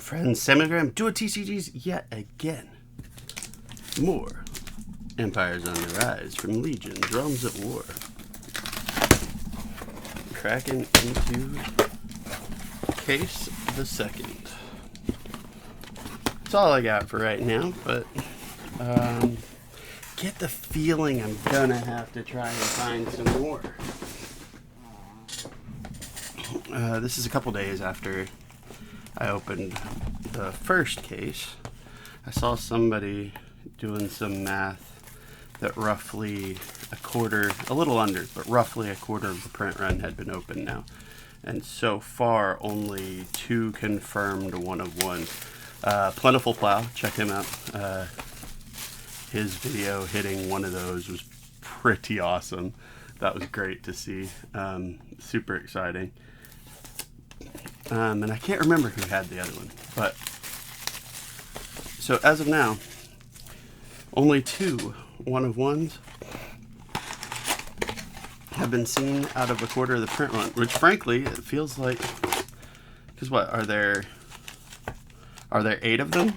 friends, Samigram, do a TCGs yet again. More Empires on the Rise from Legions, Realms at War. Cracking into case the second. That's all I got for right now, but get the feeling I'm gonna have to try and find some more. This is a couple days after I opened the first case. I saw somebody doing some math that roughly a little under, but roughly a quarter of the print run had been opened now. And so far, only 2 confirmed 1 of 1. Plentiful Plow, check him out. His video hitting one of those was pretty awesome. That was great to see. Super exciting. And I can't remember who had the other one, but so as of now, only 2 1 of 1s have been seen out of a quarter of the print run, which frankly it feels like, because what are there 8 of them?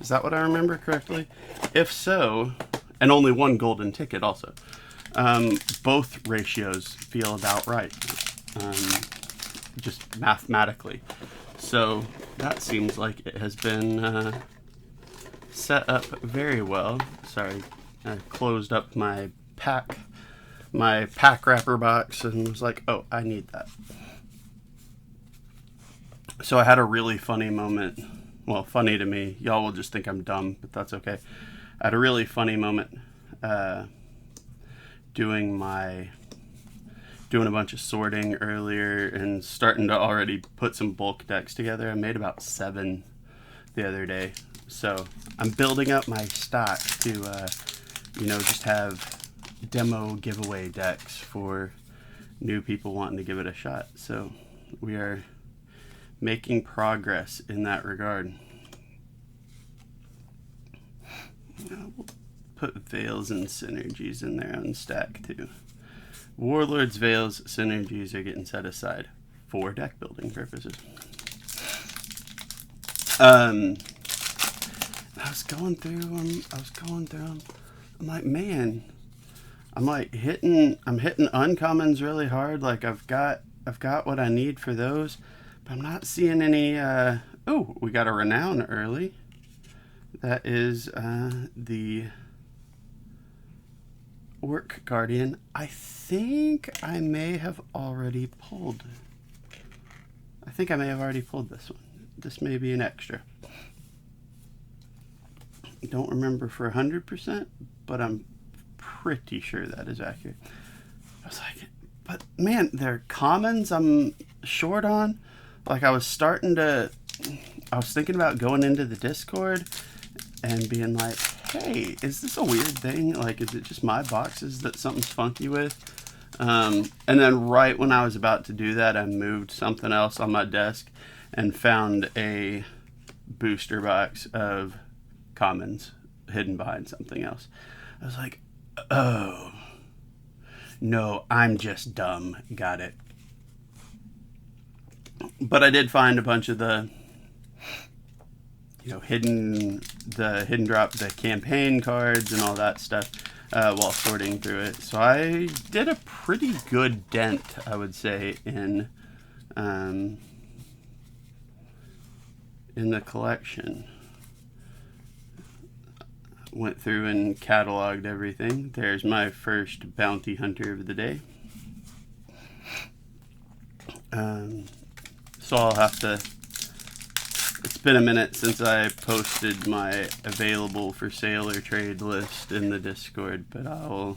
Is that what I remember correctly? If so, and only 1 golden ticket also, both ratios feel about right. Just mathematically. So that seems like it has been set up very well. Sorry, I closed up my pack wrapper box and was like, oh, I need that. So I had a really funny moment. Well, funny to me. Y'all will just think I'm dumb, but that's okay. I had a really funny moment doing a bunch of sorting earlier and starting to already put some bulk decks together. I made about 7 the other day. So I'm building up my stock to, just have demo giveaway decks for new people wanting to give it a shot. So we are making progress in that regard. We'll put Veils and Synergies in their own stack too. Warlords, Veils, Synergies are getting set aside for deck building purposes. I was going through them. I'm like, man, I'm hitting uncommons really hard. Like I've got what I need for those, but I'm not seeing any. Oh, we got a Renown early. That is the Orc Guardian. I think I may have already pulled this one. This may be an extra. Don't remember for 100%, but I'm pretty sure that is accurate. I was like, but man, they're commons I'm short on. Like I was thinking about going into the Discord and being like, hey, is this a weird thing? Like, is it just my boxes that something's funky with? And then right when I was about to do that, I moved something else on my desk and found a booster box of commons hidden behind something else. I was like, oh, no, I'm just dumb. Got it. But I did find a bunch of the hidden drop, the campaign cards and all that stuff while sorting through it. So I did a pretty good dent, I would say, in the collection. Went through and cataloged everything. There's my first bounty hunter of the day. So I'll have to... It's been a minute since I posted my available for sale or trade list in the Discord, but I'll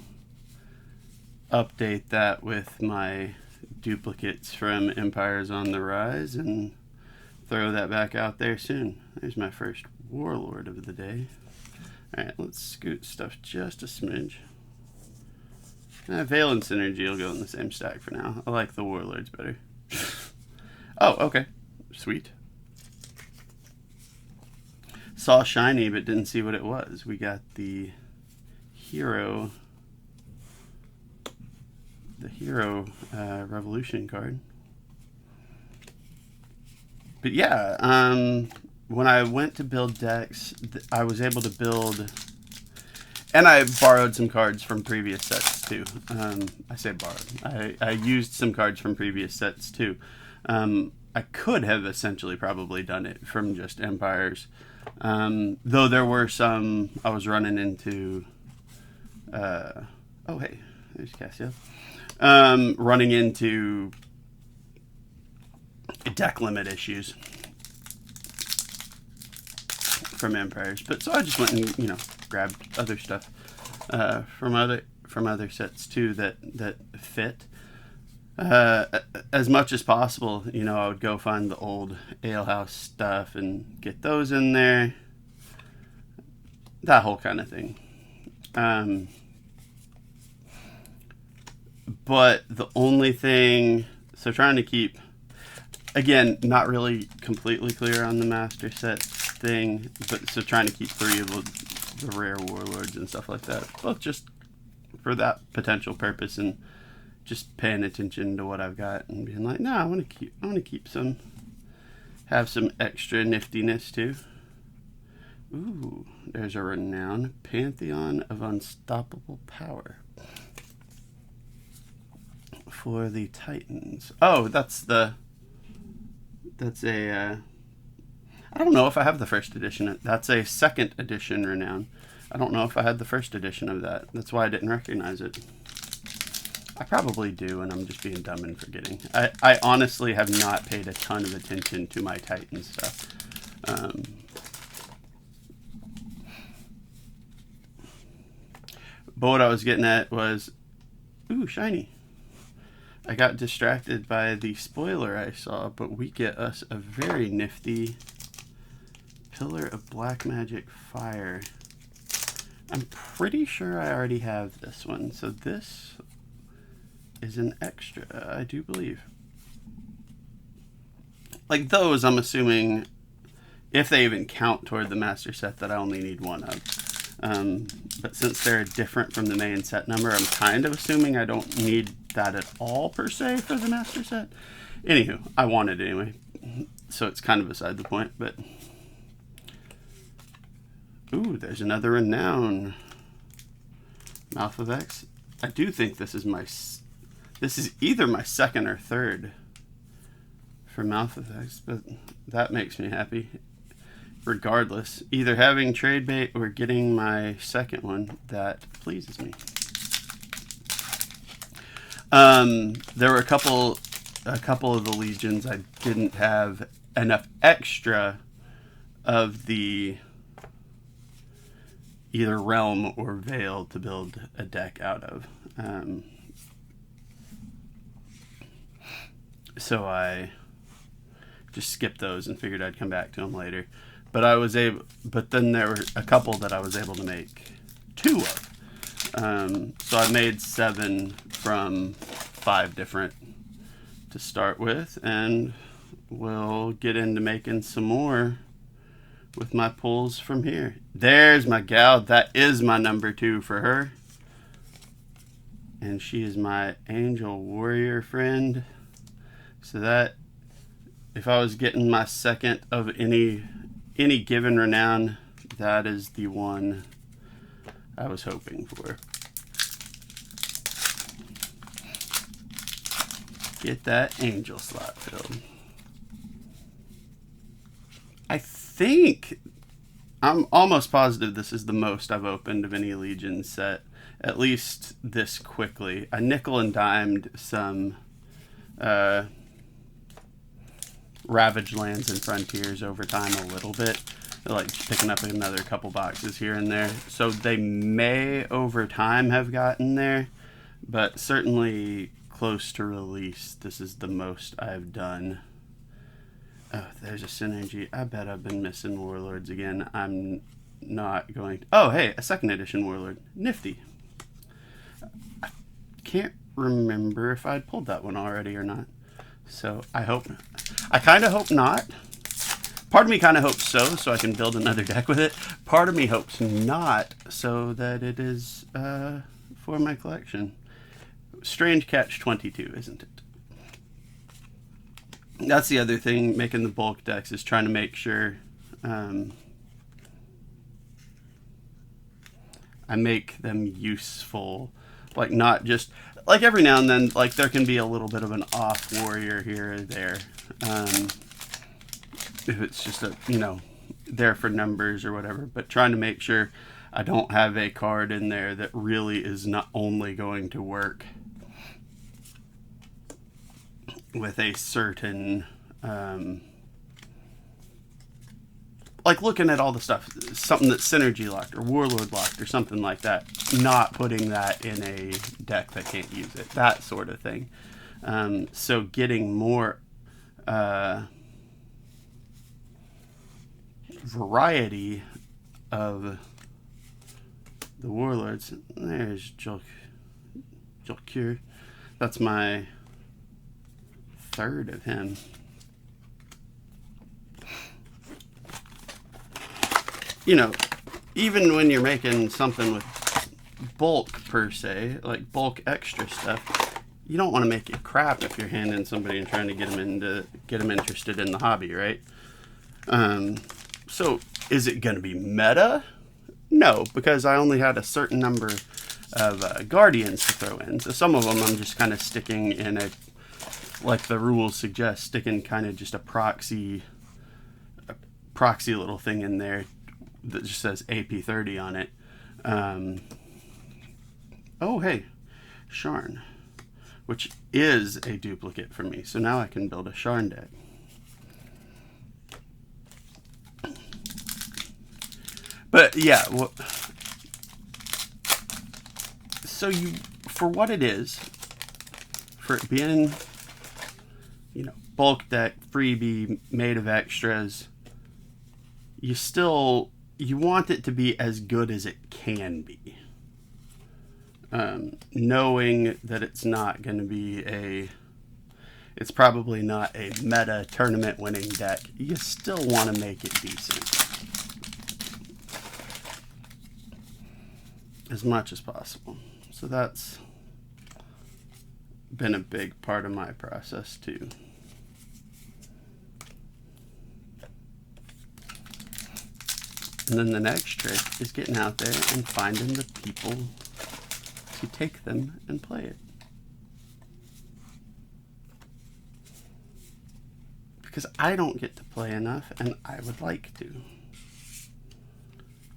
update that with my duplicates from Empires on the Rise and throw that back out there soon. There's my first Warlord of the day. Alright, let's scoot stuff just a smidge. Veil and Synergy will go in the same stack for now. I like the Warlords better. Oh, okay. Sweet. Saw shiny but didn't see what it was. We got the Hero Revolution card. But yeah, when I went to build decks, I was able to build, and I borrowed some cards from previous sets too. I say borrowed. I used some cards from previous sets too. I could have essentially probably done it from just Empires. Though there were some I was running into. Oh, hey, there's Cassio. Running into deck limit issues from Empires, but so I just went and grabbed other stuff from other sets too that fit. As much as possible, I would go find the old alehouse stuff and get those in there. That whole kind of thing. But the only thing, so trying to keep, again, not really completely clear on the master set thing, but so trying to keep 3 of the rare warlords and stuff like that, both just for that potential purpose and just paying attention to what I've got and being like, no, I want to keep some, have some extra niftiness too. Ooh, there's a renowned Pantheon of Unstoppable Power for the Titans. Oh, that's a I don't know if I have the first edition. That's a second edition renown. I don't know if I had the first edition of that. That's why I didn't recognize it. I probably do, and I'm just being dumb and forgetting. I honestly have not paid a ton of attention to my Titan stuff. But what I was getting at was, ooh, shiny. I got distracted by the spoiler I saw, but we get us a very nifty Pillar of Black Magic Fire. I'm pretty sure I already have this one, so this is an extra, I do believe. Like those, I'm assuming, if they even count toward the master set, that I only need 1 of. But since they're different from the main set number, I'm kind of assuming I don't need that at all, per se, for the master set. Anywho, I want it anyway, so it's kind of beside the point, but... Ooh, there's another renown. Mouth of X. I do think this is this is either my second or third for Mouth of X, but that makes me happy. Regardless, either having trade bait or getting my second one, that pleases me. There were a couple of the legions I didn't have enough extra of the either realm or veil to build a deck out of. So I just skipped those and figured I'd come back to them later. But then there were a couple that I was able to make 2 of. So I made 7 from 5 different to start with, and we'll get into making some more with my pulls from here. There's my gal. That is my number 2 for her. And she is my angel warrior friend. So that, if I was getting my second of any given renown, that is the one I was hoping for. Get that angel slot filled. I'm almost positive this is the most I've opened of any Legion set, at least this quickly. I nickel and dimed some Ravaged Lands and Frontiers over time a little bit, like picking up another couple boxes here and there. So they may over time have gotten there, but certainly close to release, this is the most I've done. Oh, there's a synergy. I bet I've been missing Warlords again. I'm not going to... Oh, hey, a second edition Warlord. Nifty. I can't remember if I'd pulled that one already or not. So I kind of hope not. Part of me kind of hopes so I can build another deck with it. Part of me hopes not, so that it is for my collection. Strange catch 22, isn't it? That's the other thing, making the bulk decks, is trying to make sure I make them useful. Like, not just, like, every now and then, like, there can be a little bit of an off warrior here or there. If it's just a, you know, there for numbers or whatever. But trying to make sure I don't have a card in there that really is not only going to work with a certain, like, looking at all the stuff, something that's synergy locked or warlord locked or something like that, not putting that in a deck that can't use it, that sort of thing. So getting more variety of the warlords. There's Jolcure. That's my third of him. You know, even when you're making something with bulk per se, like bulk extra stuff, you don't want to make it crap if you're handing somebody and trying to get them interested in the hobby, right? So is it going to be meta? No, because I only had a certain number of guardians to throw in. So some of them I'm just kind of sticking in a, like the rules suggest, sticking kind of just a proxy little thing in there that just says AP30 on it. Oh, hey, Sharn, which is a duplicate for me. So now I can build a Sharn deck. But yeah, so you, for what it is, for it being, you know, bulk deck, freebie, made of extras, you want it to be as good as it can be. Knowing that it's not going to be it's probably not a meta tournament winning deck, you still want to make it decent. As much as possible. So that's been a big part of my process too. And then the next trick is getting out there and finding the people to take them and play it. Because I don't get to play enough, and I would like to.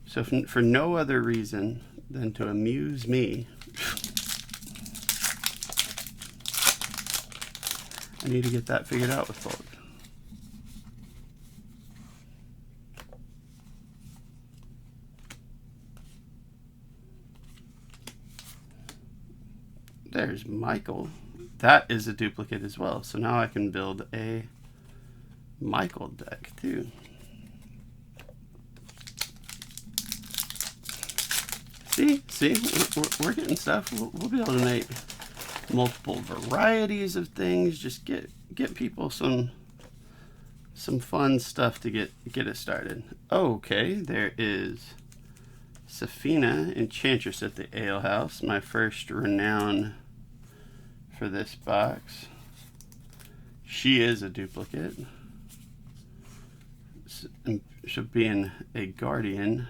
So for no other reason than to amuse me, I need to get that figured out with bulk. There's Michael. That is a duplicate as well. So now I can build a Michael deck too. See, we're getting stuff. We'll be able to make multiple varieties of things. Just get people some fun stuff to get it started. Okay, there is Safina, Enchantress at the Ale House, my first renown for this box. She is a duplicate. She'll be in a Guardian.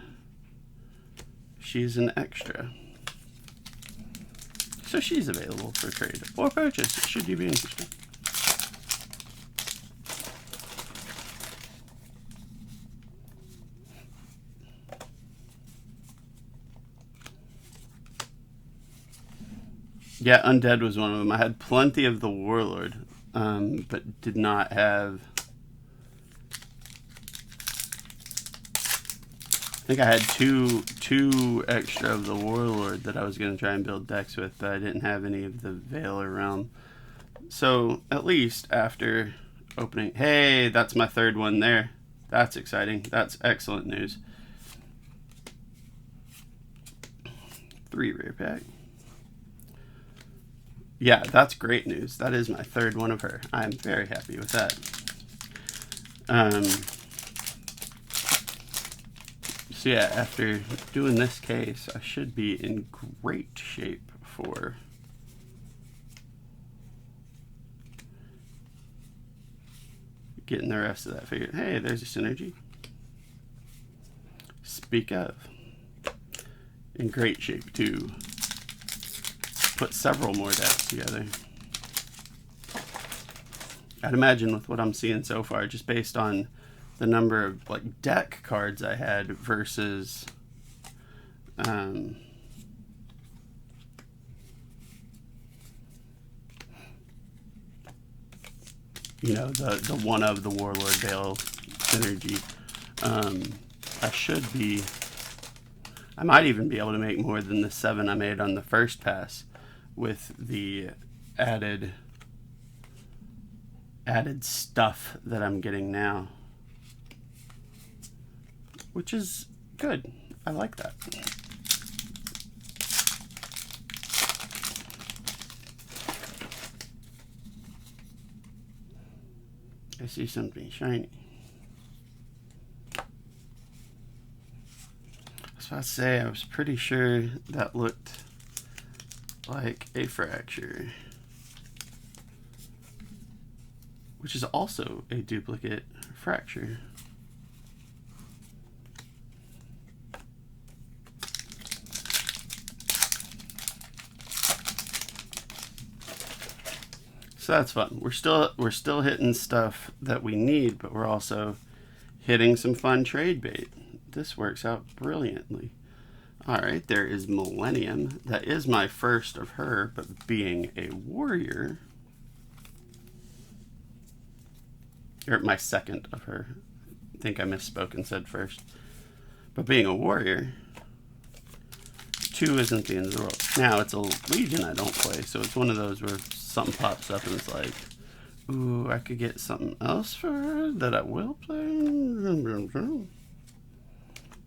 She's an extra. So she's available for trade or purchase, should you be interested. Yeah, Undead was one of them. I had plenty of the Warlord, but did not have... I think I had two extra of the Warlord that I was going to try and build decks with, but I didn't have any of the Veiler Realm. So, at least after opening... Hey, that's my third one there. That's exciting. That's excellent news. 3 rare pack. Yeah, that's great news. That is my third one of her. I'm very happy with that. So yeah, after doing this case, I should be in great shape for getting the rest of that figured. Hey, there's a synergy. Speak of. In great shape to put several more decks together. I'd imagine with what I'm seeing so far, just based on the number of like deck cards I had versus you know, the one of the Warlord Veil synergy, I might even be able to make more than the 7 I made on the first pass with the added stuff that I'm getting now, which is good. I like that. I see something shiny. I was about to say, I was pretty sure that looked like a fracture, which is also a duplicate fracture. So that's fun. We're still hitting stuff that we need, but we're also hitting some fun trade bait. This works out brilliantly. All right, there is Millennium. That is my first of her, but being a warrior, or my second of her. I think I misspoke and said first. But being a warrior, 2 isn't the end of the world. Now, it's a Legion I don't play, so it's one of those where something pops up and it's like, ooh, I could get something else for her that I will play.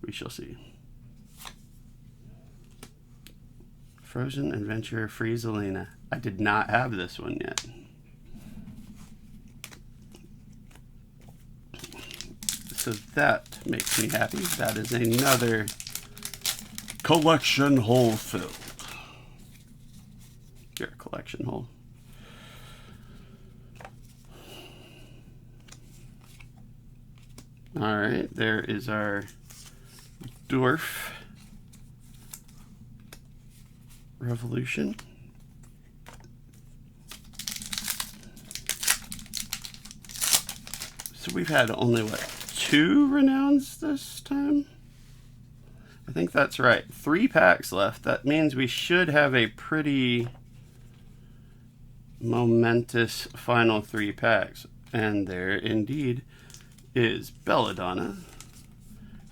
We shall see. Frozen Adventurer Friezelina. I did not have this one yet. So that makes me happy. That is another collection hole filled. You're a collection hole. All right, there is our Dwarf Revolution. So we've had only, what, 2 renowns this time? I think that's right. 3 packs left. That means we should have a pretty momentous final 3 packs. And there indeed is Belladonna,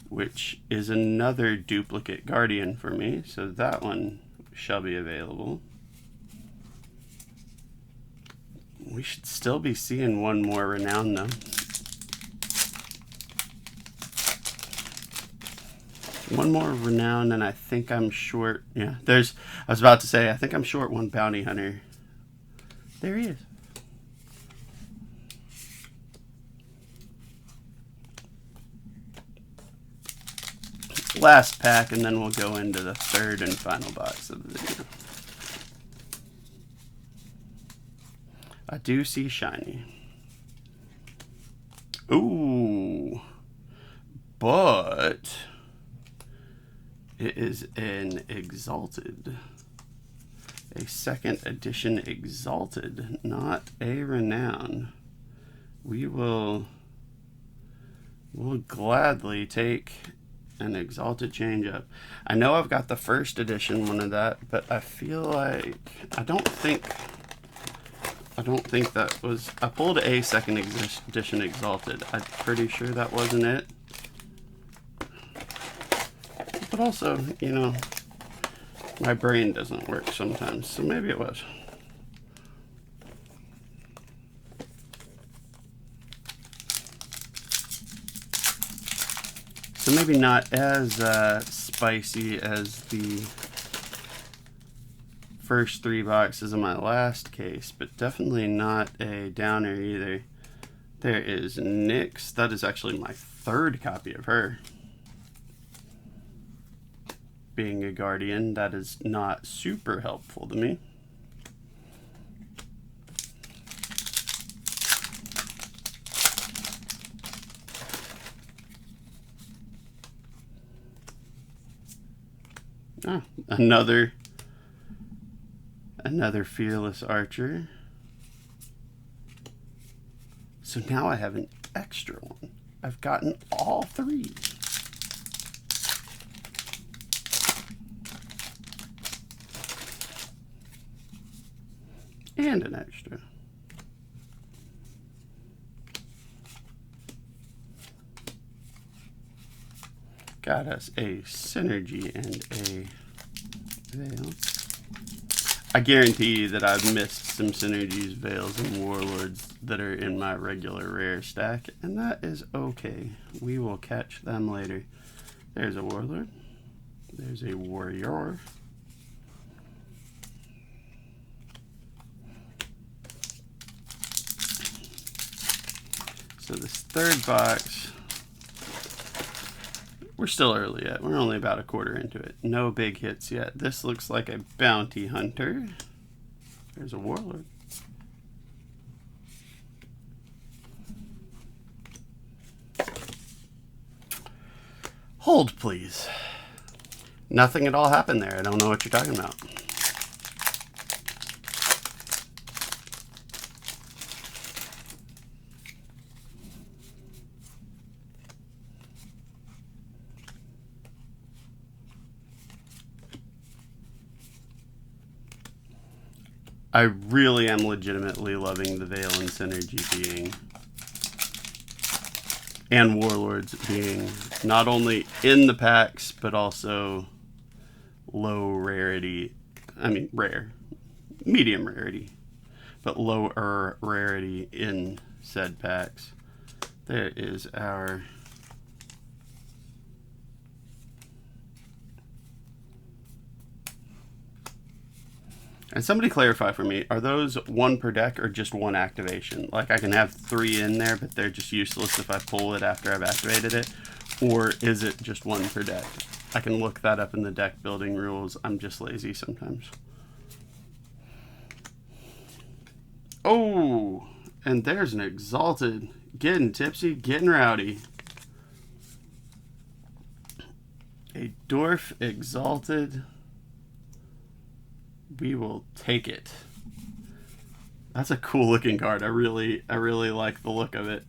which is another duplicate Guardian for me. So that one shall be available. We should still be seeing one more renown though. One more renown, and I think I'm short. Yeah, I was about to say, I think I'm short 1 bounty hunter. There he is. Last pack, and then we'll go into the 3rd and final box of the video. I do see shiny. Ooh. But it is an Exalted. A 2nd edition Exalted, not a Renown. We'll gladly take an Exalted change up. I know I've got the 1st edition one of that, but I feel like I don't think that was. I pulled a 2nd edition Exalted. I'm pretty sure that wasn't it. But also, you know, my brain doesn't work sometimes, so maybe it was. So maybe not as spicy as the first 3 boxes of my last case, but definitely not a downer either. There is Nyx. That is actually my 3rd copy of her. Being a Guardian, that is not super helpful to me. Oh, another Fearless Archer. So now I have an extra one. I've gotten all three. And an extra. Got us a synergy and a veil. I guarantee that I've missed some synergies, veils, and warlords that are in my regular rare stack, and that is okay. We will catch them later. There's a warlord. There's a warrior. So this third box, we're still early yet. We're only about a quarter into it. No big hits yet. This looks like a bounty hunter. There's a warlord. Hold, please. Nothing at all happened there. I don't know what you're talking about. I really am legitimately loving the Veil and Synergy being, and Warlords being, not only in the packs, but also low rarity. I mean, rare. Medium rarity. But lower rarity in said packs. There is our... And somebody clarify for me, are those one per deck or just one activation? Like I can have 3 in there, but they're just useless if I pull it after I've activated it? Or is it just one per deck? I can look that up in the deck building rules. I'm just lazy sometimes. Oh, and there's an Exalted. Getting tipsy, getting rowdy. A Dwarf Exalted. We will take it. That's a cool looking card. I really like the look of it.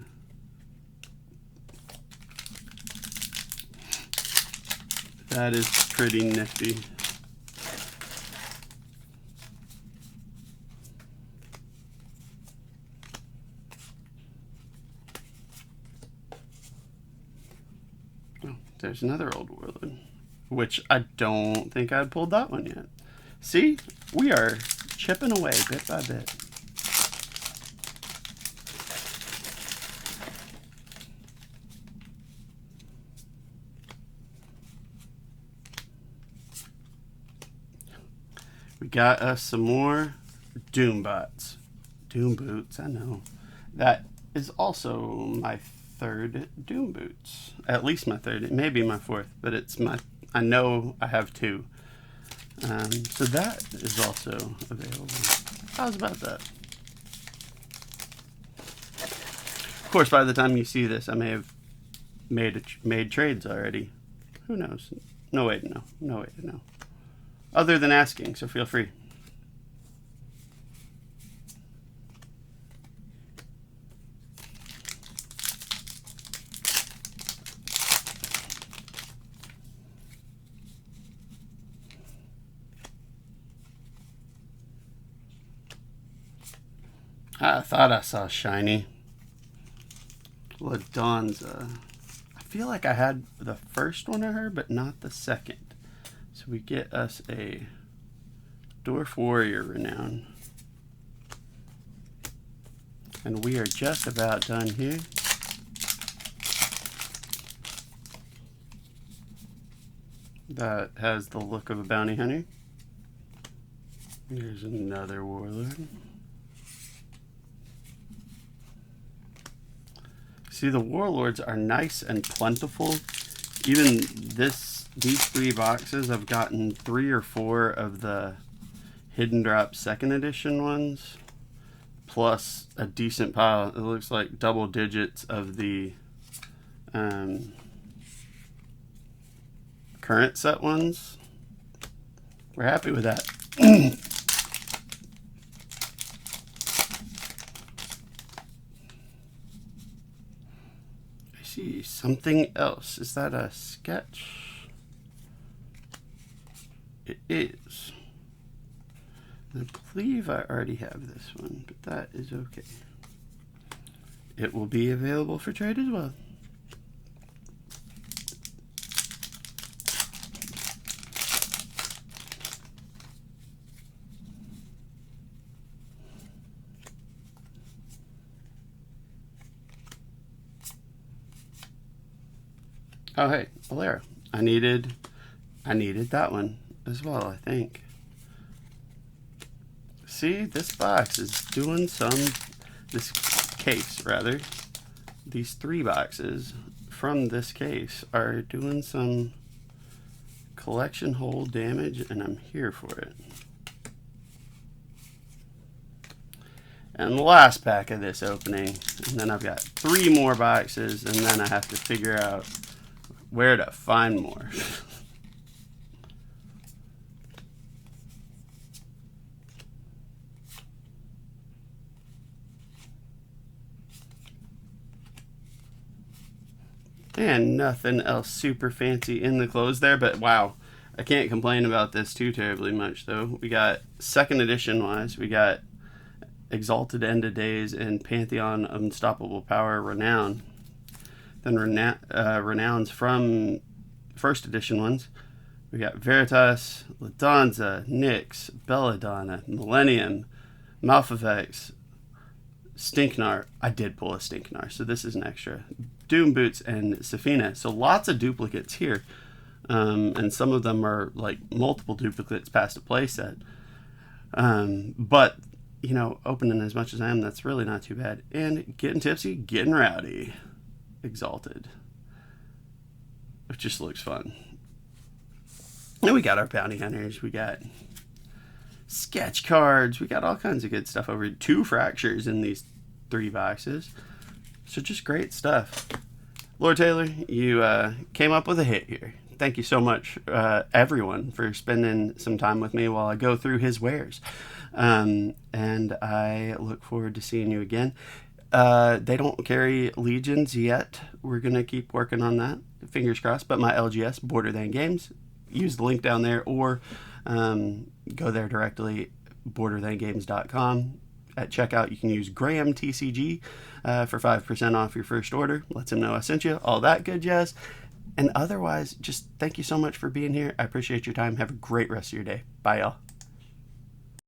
That is pretty nifty. Oh, there's another old warlord, which I don't think I'd pulled that one yet. See, we are chipping away bit by bit. We got us some more Doom Bots. Doom Boots, I know. That is also my third Doom Boots. At least my third. It may be my fourth, but it's my... I know I have 2. So that is also available. How's about that? Of course, by the time you see this, I may have made trades already. Who knows? No way to know. No way to know. Other than asking, so feel free. I thought I saw shiny. LaDonza. I feel like I had the first one of her, but not the second. So we get us a Dwarf Warrior Renown. And we are just about done here. That has the look of a bounty hunter. Here's another warlord. See, the warlords are nice and plentiful. Even these 3 boxes, I've gotten 3 or 4 of the Hidden Drop 2nd edition ones, plus a decent pile. It looks like double digits of the current set ones. we're happy with that. I see something else. Is that a sketch? It is. I believe I already have this one, but that is okay. It will be available for trade as well. Oh hey, LRAW. I needed that one as well, I think. See, this box is doing this case rather. These 3 boxes from this case are doing some collection hole damage, and I'm here for it. And the last pack of this opening, and then I've got 3 more boxes, and then I have to figure out where to find more. And nothing else super fancy in the clothes there, but wow, I can't complain about this too terribly much though. We got 2nd edition wise, we got Exalted End of Days and Pantheon Unstoppable Power Renown. Then renowns from 1st edition ones. We got Veritas, Ladanza, Nyx, Belladonna, Millennium, Malfevex, Stinknar. I did pull a Stinknar, so this is an extra. Doom Boots and Safina. So lots of duplicates here. And some of them are like multiple duplicates past a playset. But, you know, opening as much as I am, that's really not too bad. And getting tipsy, getting rowdy. Exalted. It just looks fun. And we got our bounty hunters. We got sketch cards. We got all kinds of good stuff over here. 2 fractures in these 3 boxes. So just great stuff. Lord Taylor, you came up with a hit here. Thank you so much, everyone, for spending some time with me while I go through his wares. And I look forward to seeing you again. They don't carry Legions yet. We're going to keep working on that. Fingers crossed. But my LGS, Border Than Games, use the link down there or go there directly, borderthangames.com. At checkout, you can use Graham TCG for 5% off your first order. Let him know I sent you. All that good jazz. And otherwise, just thank you so much for being here. I appreciate your time. Have a great rest of your day. Bye, y'all.